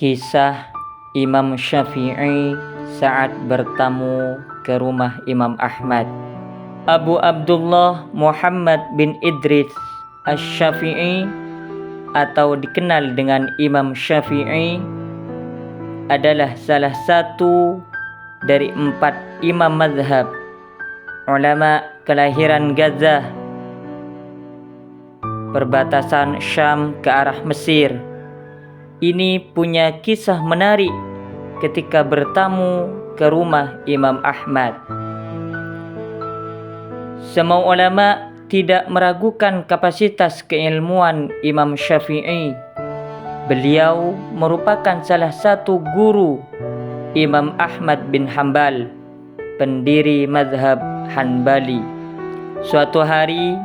Kisah Imam Syafi'i saat bertamu ke rumah Imam Ahmad. Abu Abdullah Muhammad bin Idris Asy-Syafi'i atau dikenal dengan Imam Syafi'i adalah salah satu dari 4 imam mazhab ulama kelahiran Gaza, perbatasan Syam ke arah Mesir. Ini punya kisah menarik ketika bertamu ke rumah Imam Ahmad. Semua ulama tidak meragukan kapasitas keilmuan Imam Syafi'i. Beliau merupakan salah satu guru Imam Ahmad bin Hanbal, pendiri mazhab Hanbali. Suatu hari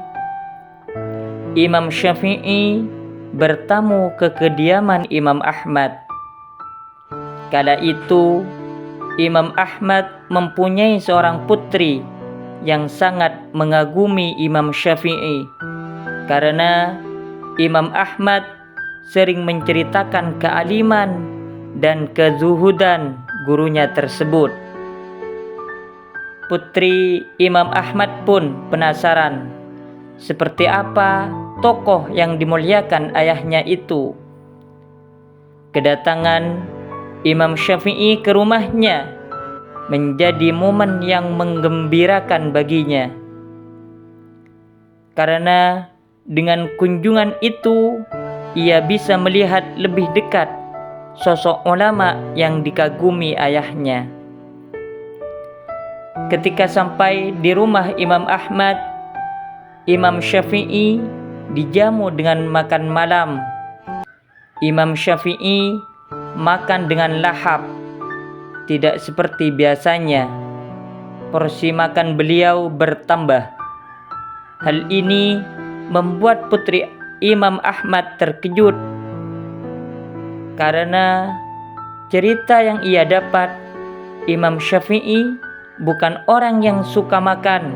Imam Syafi'i bertamu ke kediaman Imam Ahmad. Kala itu Imam Ahmad mempunyai seorang putri yang sangat mengagumi Imam Syafi'i, karena Imam Ahmad sering menceritakan kealiman dan kezuhudan gurunya tersebut. Putri Imam Ahmad pun penasaran seperti apa tokoh yang dimuliakan ayahnya itu. Kedatangan Imam Syafi'i ke rumahnya menjadi momen yang menggembirakan baginya, karena dengan kunjungan itu ia bisa melihat lebih dekat sosok ulama yang dikagumi ayahnya. Ketika sampai di rumah Imam Ahmad, Imam Syafi'i dijamu dengan makan malam. Imam Syafi'i makan dengan lahap, tidak seperti biasanya. Porsi makan beliau bertambah. Hal ini membuat putri Imam Ahmad terkejut, karena cerita yang ia dapat, Imam Syafi'i bukan orang yang suka makan,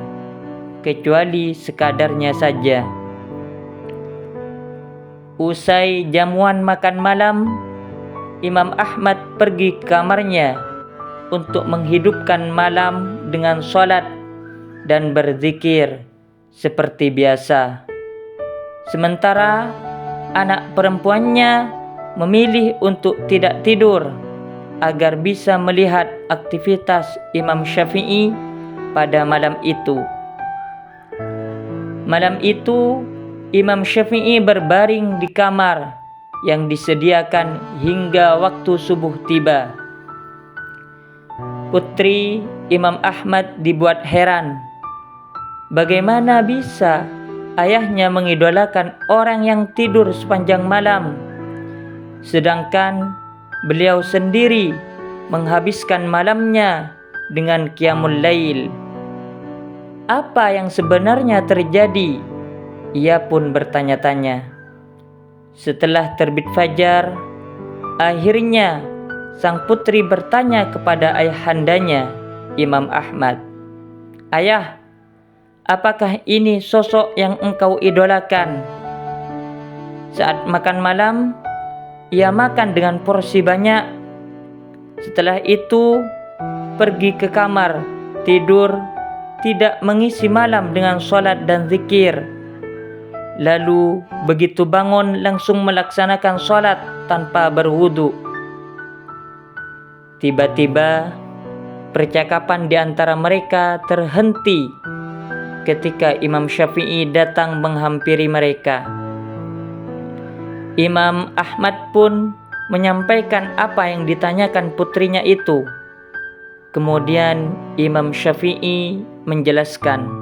kecuali sekadarnya saja. Usai jamuan makan malam, Imam Ahmad pergi ke kamarnya untuk menghidupkan malam dengan sholat dan berzikir seperti biasa. Sementara anak perempuannya memilih untuk tidak tidur agar bisa melihat aktivitas Imam Syafi'i pada malam itu. Malam itu Imam Syafi'i berbaring di kamar yang disediakan hingga waktu subuh tiba. Putri Imam Ahmad dibuat heran. Bagaimana bisa ayahnya mengidolakan orang yang tidur sepanjang malam, sedangkan beliau sendiri menghabiskan malamnya dengan qiyamul lail? Apa yang sebenarnya terjadi? Ia pun bertanya-tanya. Setelah terbit fajar, akhirnya sang putri bertanya kepada ayahandanya, Imam Ahmad, "Ayah, apakah ini sosok yang engkau idolakan?" Saat makan malam, ia makan dengan porsi banyak. Setelah itu pergi ke kamar, tidur, tidak mengisi malam dengan sholat dan zikir. Lalu begitu bangun langsung melaksanakan sholat tanpa berwudu. Tiba-tiba percakapan di antara mereka terhenti ketika Imam Syafi'i datang menghampiri mereka. Imam Ahmad pun menyampaikan apa yang ditanyakan putrinya itu. Kemudian Imam Syafi'i menjelaskan,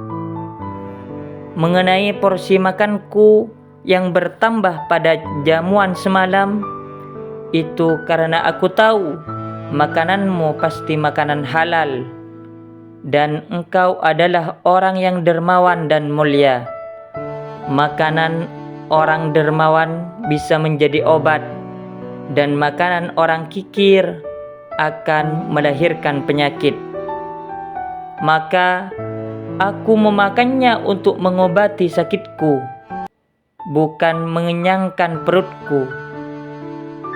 "Mengenai porsi makanku yang bertambah pada jamuan semalam, itu karena aku tahu makananmu pasti makanan halal, dan engkau adalah orang yang dermawan dan mulia. Makanan orang dermawan bisa menjadi obat, dan makanan orang kikir akan melahirkan penyakit. Maka aku memakannya untuk mengobati sakitku, bukan mengenyangkan perutku.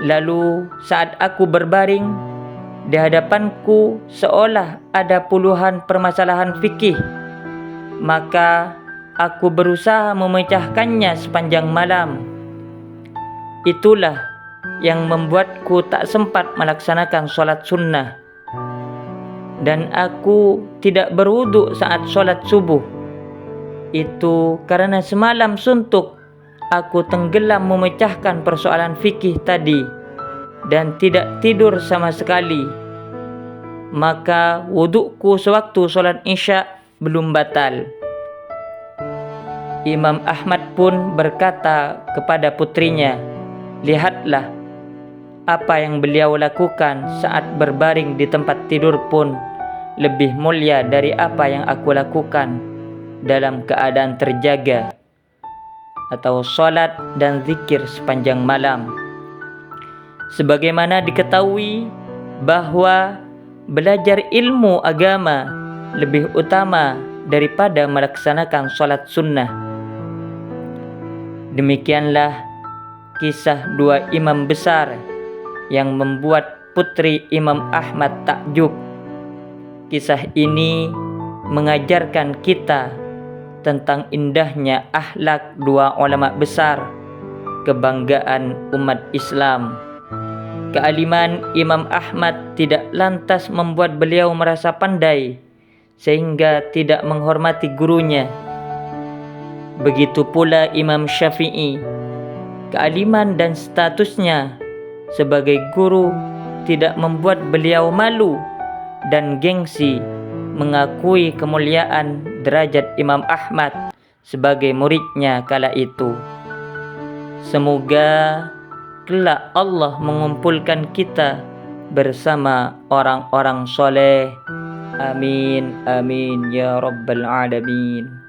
Lalu saat aku berbaring, di hadapanku seolah ada puluhan permasalahan fikih. Maka aku berusaha memecahkannya sepanjang malam. Itulah yang membuatku tak sempat melaksanakan sholat sunnah. Dan aku tidak berwudu saat sholat subuh. Itu karena semalam suntuk aku tenggelam memecahkan persoalan fikih tadi dan tidak tidur sama sekali. Maka wuduku sewaktu sholat isya belum batal. Imam Ahmad pun berkata kepada putrinya, "Lihatlah, apa yang beliau lakukan saat berbaring di tempat tidur pun lebih mulia dari apa yang aku lakukan dalam keadaan terjaga atau sholat dan zikir sepanjang malam." Sebagaimana diketahui bahwa belajar ilmu agama lebih utama daripada melaksanakan sholat sunnah. Demikianlah kisah dua imam besar yang membuat putri Imam Ahmad takjub. Kisah ini mengajarkan kita tentang indahnya akhlak dua ulama besar, kebanggaan umat Islam. Kealiman Imam Ahmad tidak lantas membuat beliau merasa pandai sehingga tidak menghormati gurunya. Begitu pula Imam Syafi'i. Kealiman dan statusnya sebagai guru tidak membuat beliau malu dan gengsi mengakui kemuliaan derajat Imam Ahmad sebagai muridnya kala itu. Semoga kelak Allah mengumpulkan kita bersama orang-orang soleh. Amin, amin ya rabbal alamin.